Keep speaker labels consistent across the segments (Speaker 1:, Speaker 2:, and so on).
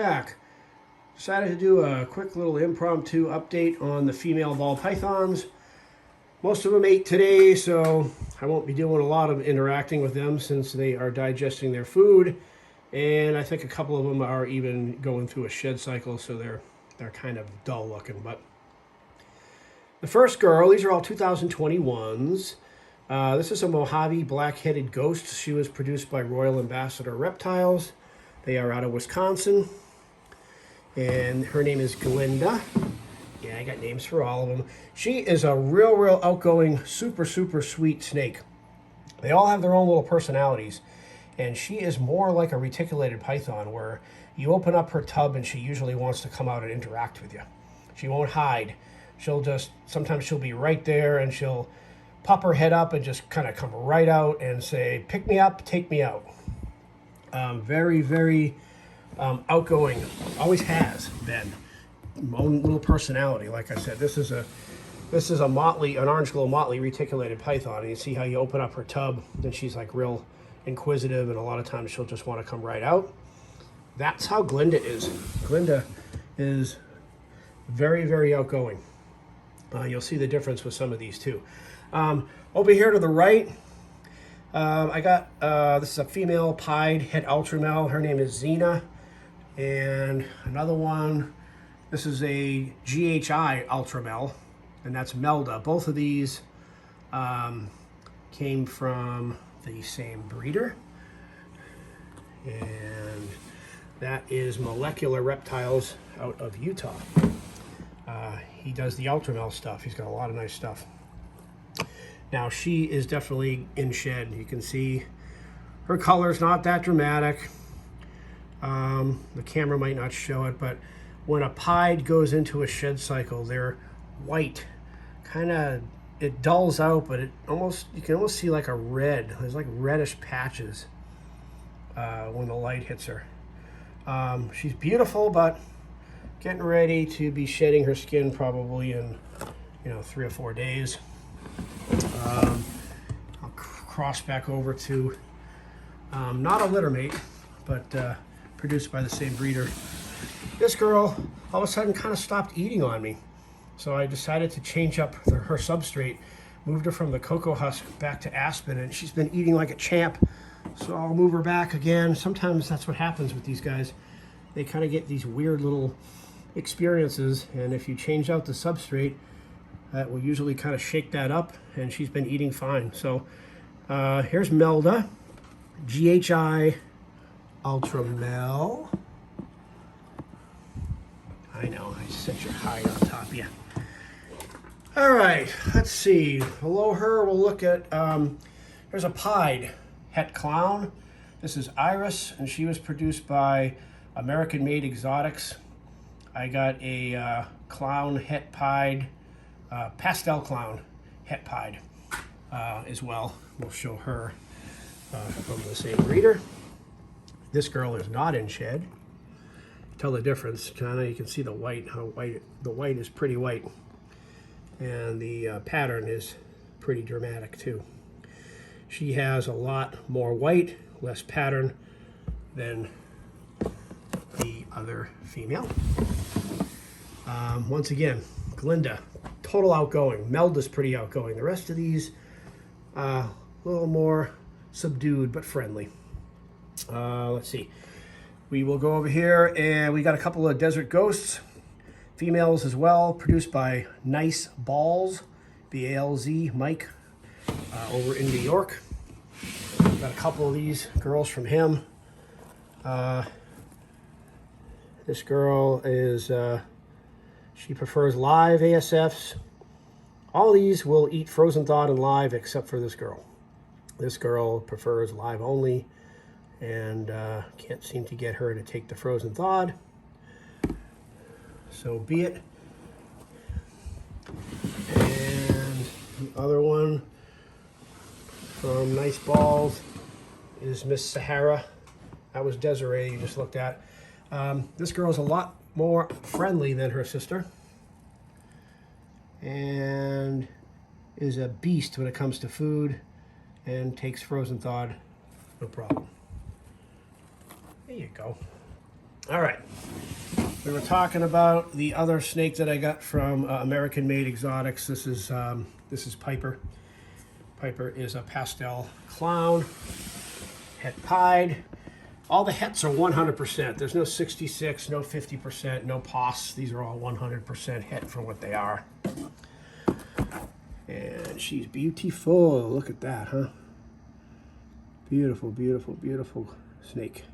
Speaker 1: back. Decided to do a quick little impromptu update on the female ball pythons. Most of them ate today, so I won't be doing a lot of interacting with them since they are digesting their food. And I think a couple of them are even going through a shed cycle, so they're kind of dull looking. But the first girl, these are all 2021s. This is a Mojave black-headed ghost. She was produced by Royal Ambassador Reptiles. They are out of Wisconsin. And her name is Glinda. Yeah, I got names for all of them. She is a real outgoing, super sweet snake. They all have their own little personalities. And she is more like a reticulated python, where you open up her tub and she usually wants to come out and interact with you. She won't hide. Sometimes she'll be right there and she'll pop her head up and just kind of come right out and say, pick me up, take me out. Very outgoing, always has been. Own little personality. Like I said, this is a motley, an orange glow motley reticulated python. And you see how you open up her tub and she's like real inquisitive, and a lot of times she'll just want to come right out. That's how Glinda is. Glinda is very outgoing. You'll see the difference with some of these too. Over here to the right, I got, this is a female pied het ultramel. Her name is Xena. And another one, this is a GHI ultramel, and that's Melda. Both of these came from the same breeder. And that is Molecular Reptiles out of Utah. He does the ultramel stuff. He's got a lot of nice stuff. Now, she is definitely in shed. You can see her color's not that dramatic. The camera might not show it, but when a pied goes into a shed cycle, they're white. It dulls out, but you can almost see like a red. There's like reddish patches when the light hits her. She's beautiful, but getting ready to be shedding her skin probably in 3 or 4 days. I'll cross back over to not a littermate, but produced by the same breeder. This girl all of a sudden kind of stopped eating on me, so I decided to change up her substrate, moved her from the cocoa husk back to aspen, and she's been eating like a champ. So I'll move her back again. Sometimes that's what happens with these guys. They kind of get these weird little experiences, and if you change out the substrate, that will usually kind of shake that up, and she's been eating fine. So here's Melda, GHI Ultramel. I know, I set your hide on top of you. All right, let's see. Below her, we'll look at, there's a pied Het Clown. This is Iris, and she was produced by American Made Exotics. I got a clown het pied, pastel clown het pied as well. We'll show her from the same breeder. This girl is not in shed. Tell the difference. You can see the white. The white is pretty white, and the pattern is pretty dramatic too. She has a lot more white, less pattern than the other female. Once again, Glinda, total outgoing. Melda's pretty outgoing. The rest of these, a little more subdued but friendly. Let's see. We will go over here, and we got a couple of desert ghosts, females as well, produced by Nice Balls, BALZ, Mike, over in New York. Got a couple of these girls from him. This girl is, she prefers live ASFs. All these will eat frozen thawed and live except for this girl. This girl prefers live only, and can't seem to get her to take the frozen thawed. So be it. And the other one from Nice Balls is Miss Sahara. That was Desiree you just looked at. This girl's a lot more friendly than her sister, and is a beast when it comes to food, and takes frozen thawed, no problem. There you go. All right. We were talking about the other snake that I got from American Made Exotics. This is Piper. Piper is a pastel clown, het pied. All the hets are 100%. There's no 66, no 50%, no pos. These are all 100% het for what they are. And she's beautiful. Look at that, huh? Beautiful, beautiful, beautiful snake.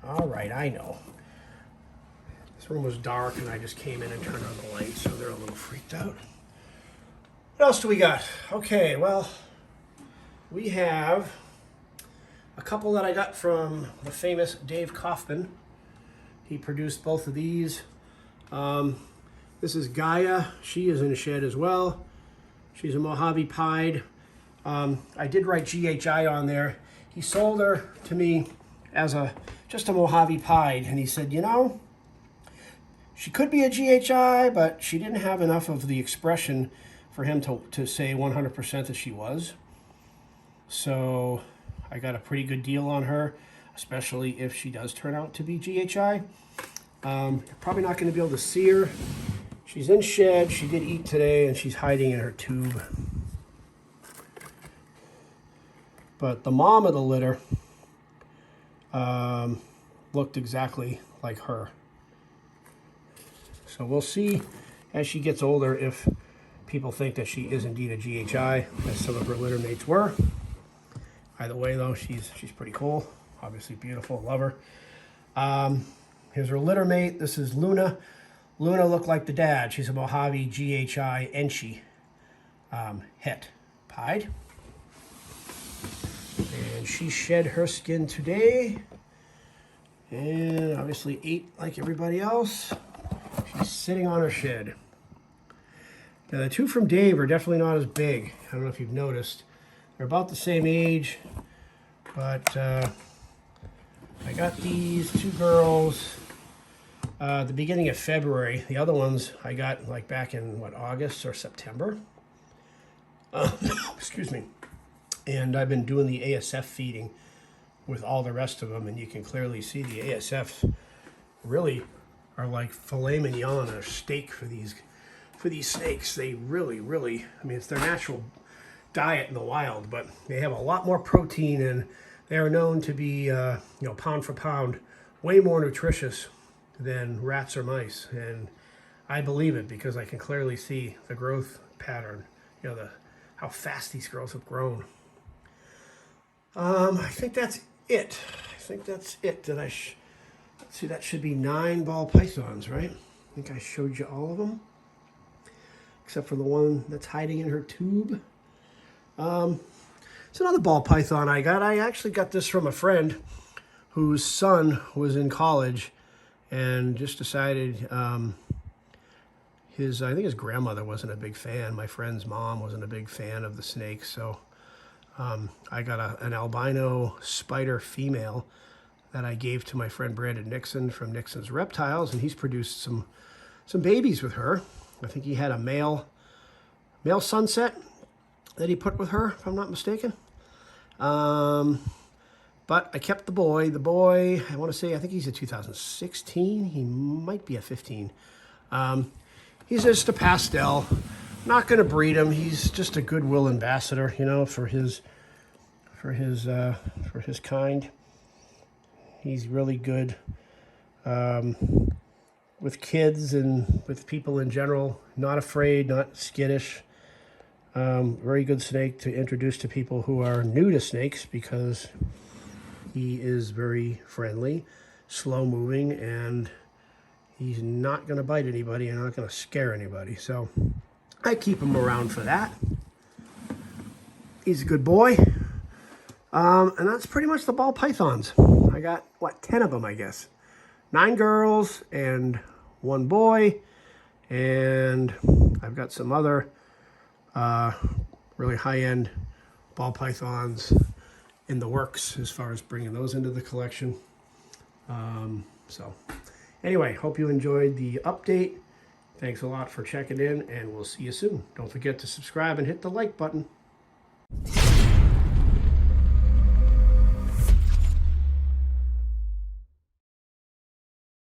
Speaker 1: All right, I know. This room was dark and I just came in and turned on the light, so they're a little freaked out. What else do we got? Okay, well, we have a couple that I got from the famous Dave Kaufman. He produced both of these. This is Gaia. She is in a shed as well. She's a Mojave pied. I did write GHI on there. He sold her to me as just a Mojave pied, and he said, you know, she could be a GHI, but she didn't have enough of the expression for him to say 100% that she was. So I got a pretty good deal on her, especially if she does turn out to be GHI. You're probably not going to be able to see her. She's in shed. She did eat today, and she's hiding in her tube. But the mom of the litter looked exactly like her. So we'll see as she gets older if people think that she is indeed a GHI, as some of her litter mates were. Either way, though, she's pretty cool. Obviously beautiful, love her. Here's her litter mate. This is Luna. Luna looked like the dad. She's a Mojave GHI Enchi het pied. And she shed her skin today. And obviously ate like everybody else. She's sitting on her shed. Now the two from Dave are definitely not as big. I don't know if you've noticed. They're about the same age. But I got these two girls the beginning of February. The other ones I got like back in August or September. Excuse me. And I've been doing the ASF feeding with all the rest of them, and you can clearly see the ASFs really are like filet mignon or steak for these snakes. They really, I mean, it's their natural diet in the wild, but they have a lot more protein, and they are known to be, pound for pound, way more nutritious than rats or mice. And I believe it because I can clearly see the growth pattern, how fast these girls have grown. I think that's it. See, that should be 9 ball pythons, right? I think I showed you all of them, except for the one that's hiding in her tube. It's another ball python I got. I actually got this from a friend whose son was in college and just decided I think his grandmother wasn't a big fan. My friend's mom wasn't a big fan of the snakes, so I got an albino spider female that I gave to my friend Brandon Nixon from Nixon's Reptiles, and he's produced some babies with her. I think he had a male sunset that he put with her, if I'm not mistaken. But I kept the boy. The boy, I want to say, I think he's a 2016. He might be a 15. He's just a pastel. Not going to breed him. He's just a goodwill ambassador, for his kind. He's really good with kids and with people in general. Not afraid, not skittish. Very good snake to introduce to people who are new to snakes because he is very friendly, slow moving, and he's not going to bite anybody and not going to scare anybody. So I keep him around for that. He's a good boy. And that's pretty much the ball pythons. I got, 10 of them, I guess. 9 girls and 1 boy. And I've got some other really high-end ball pythons in the works as far as bringing those into the collection. So anyway, hope you enjoyed the update. Thanks a lot for checking in, and we'll see you soon. Don't forget to subscribe and hit the like button.